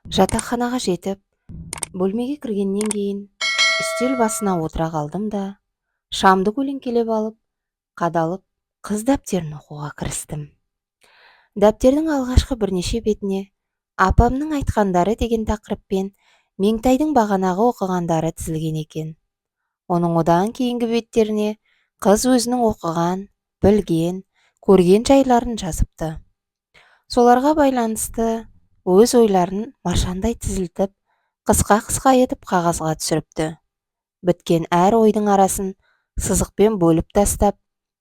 Жатақханаға жетіп, бөлмеге кіргеннен кейін үстел басына отыра қалдым да, шамды көлеңкелеп алып, қадалып, қыз дәптерін оқуға кірістім. Дәптердің алғашқы бірнеше бетіне апамның айтқандары деген тақырыппен Меңтайдың бағанағы оқығандары тізілген екен. Оның одан кейінгі беттеріне қыз өзінің оқыған, білген, көрген жайларын жазыпты. Соларға байланысты өз ойларын маржандай тізілтіп, қысқа-қысқа етіп қағазға түсіріпті. Біткен әр ойдың арасын сызықпен бөліп тастап,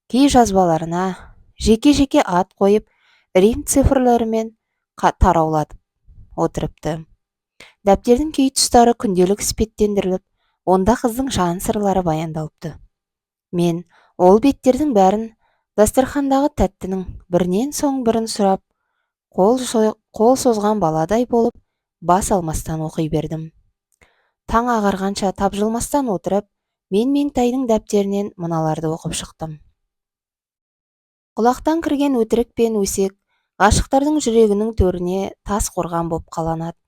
кей жазбаларына жеке-жеке ат қойып, рим цифрларымен тараулатып отырыпты. Дәптердің кей тұстары күнделік іспеттендіріліп, онда қыздың жан сырлары баяндалыпты. Мен ол беттердің бәрін дастархандағы тәттінің бірінен соң бірін сұрап, қол созған баладай болып, бас алмастан оқи бердім. Таң ағарғанша тапжылмастан отырып, мен Меңтайдың дәптерінен мыналарды оқып шықтым. Құлақтан кірген өтірік пен өсек ғашықтардың жүрегінің төріне тас қорған боп қаланады.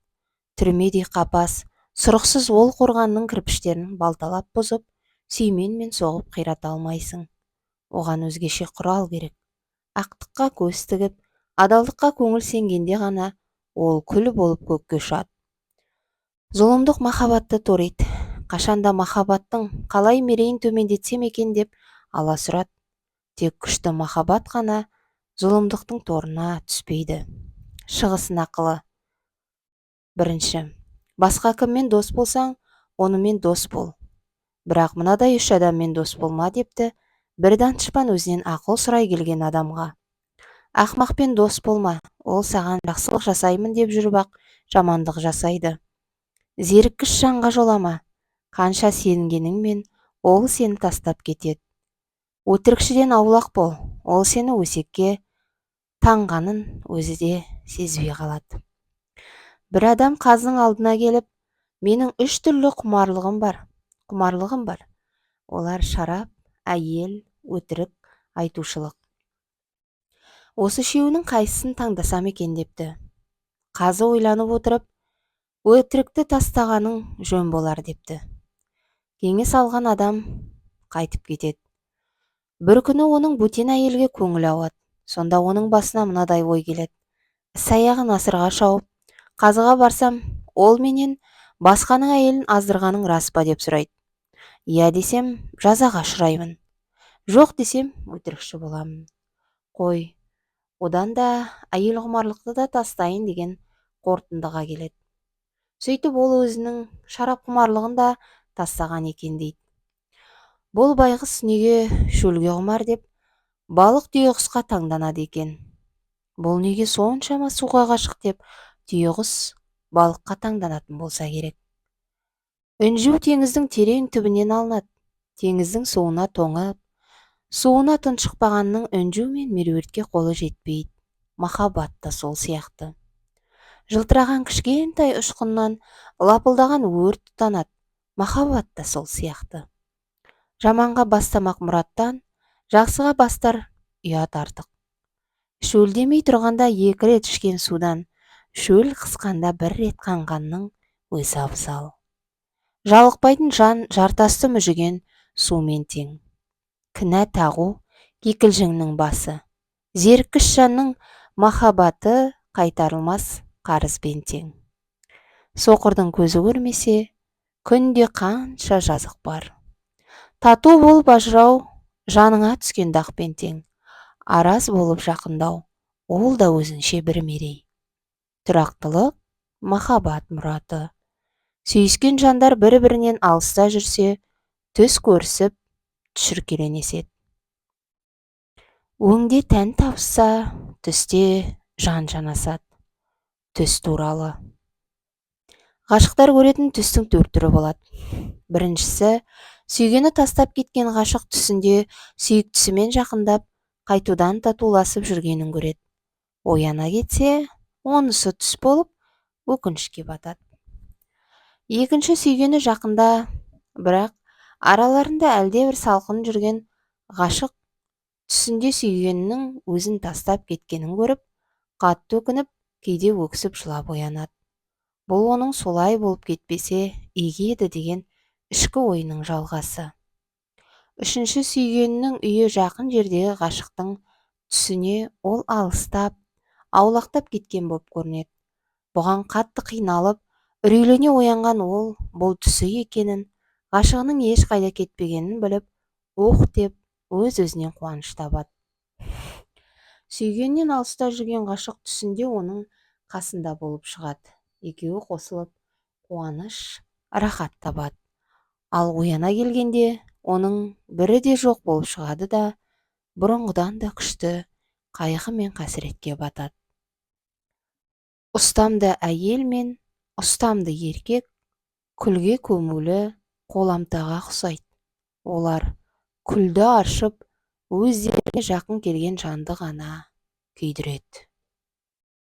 Түрмедей қапас, сұрықсыз ол қорғанның кірпіштерін балталап бұзып, сүйменмен соғып қирата алмайсың. Оған өзгеше құрал керек. Ақтыққа көз тігіп, адалдыққа көңіл сенгенде ғана ол күл болып көкке ұшады. Зұлымдық махаббатты ториды. Қашанда махаббаттың қалай мерейін төмендетсем екен деп аласұрады. Тек күшті махаббат қана зұлымдықтың торына түспейді. Шығысын ақылы. Бірінші, басқа кіммен дос болсаң, онымен дос бол. Бірақ мынадай үш адаммен дос болма депті бір данышпан өзінен ақыл сұрай келген адамға. Ақмақпен дос болма, ол саған жақсылық жасаймын деп жүріп ақ жамандық жасайды. Зеріккіш жанға жолама, қанша сенгеніңмен ол сені тастап кетеді. Өтірікшіден аулақ бол, ол сені өсекке таңғанын өзі де сезбей қалады. Бір адам қаздың алдына келіп, менің 3 түрлі құмарлығым бар. Олар шарап, әйел, өтірік, айтушылық. Осы үшеуінің қайсысын таңдасам екен депті. Қазы ойланып отырып, өтірікті тастағаның жөн болар депті. Кеңес алған адам қайтып кетеді. Бір күні оның бөтен әйелге көңіл ауады. Сонда оның басына мынадай ой келеді. Іс аяғын асырға шауып, қазыға барсам, ол менен басқаның әйелін аздырғаның рас па деп сұрайды. Иә десем, жазаға ұшыраймын. Жоқ десем, өтірікші боламын. Қой, одан да әйел құмарлықты да тастайын деген қорытындыға келеді. Сөйтіп ол өзінің шарап құмарлығын да тастаған екен дейді. Бұл байғұс неге шөлге құмар деп балық түйеқұсқа таңданады екен. Бұл неге соншама суға ғашық деп түйеқұс балыққа таңданатын болса керек. Үнжу теңіздің терең түбінен алынады. Теңіздің суына тоңып, суына тұншықпағанның үнжу мен меруертке қолы жетпейді. Махаббат та сол сияқты. Жылтыраған кішкентай ұшқыннан лапылдаған өрт тұтанады. Махаббат та сол сияқты. Жаманға бастамақ мұраттан, жақсыға бастар ұят артық. Шөлдемей тұрғанда 2 рет ішкен судан, шөл қысқанда 1 рет қанғанның өзі абзал. Жалықпайтын жан жартасты мүжіген сумен тең. Кінә тағу кекілжіңнің басы. Зеріккіш жанның махаббаты қайтарылмас қарызбен тең. Соқырдың көзі көрмесе, күнде қанша жазық бар. Тату болып ажырау жаныңа түскен дақпен тең. Араз болып жақындау, ол да өзінше бір мерей. Тұрақтылық, махаббат мұраты. Сүйіскен жандар бір-бірінен алыста жүрсе, түс көрісіп, шүркеленеседі. Өңде тән табысса, түсте жан жанасады. Түс туралы. Ғашықтар көретін түстің 4 түрі болады. Біріншісі, сүйгені тастап кеткен ғашық түсінде сүйіктісімен жақындап, қайтудан татуласып жүргенін көреді. Ояна кетсе, онысы түс болып, өкінішке батады. Екінші, сүйгені жақында, бірақ араларында әлде бір салқын жүрген ғашық түсінде сүйгенінің өзін тастап кеткенін көріп, қатты өкініп, кейде өксіп жылап оянады. бұл оның солай болып кетпесе игі еді деген ішкі ойының жалғасы. Үшінші сүйгенінің үйі жақын жердегі ғашықтың түсіне ол алыстап, аулақтап кеткен боп көрінеді. Бұған қатты қиналып, үрейлене оянған ол бұл түсі екенін, ғашығының ешқайда кетпегенін біліп, ух деп өз-өзінен қуаныш табады. Сүйгеннен алыста жүрген ғашық түсінде оның қасында болып шығады. Екеуі қосылып, қуаныш, рахат табады. Ал ояна келгенде оның бірі де жоқ болып шығады да, бұрынғыдан да күшті қайғы мен қасіретке батады. Ұстамды әйел мен ұстамды еркек күлге көмулі қоламтаға ұқсайды. Олар күлді аршып, өздеріне жақын келген жанды ғана күйдіреді.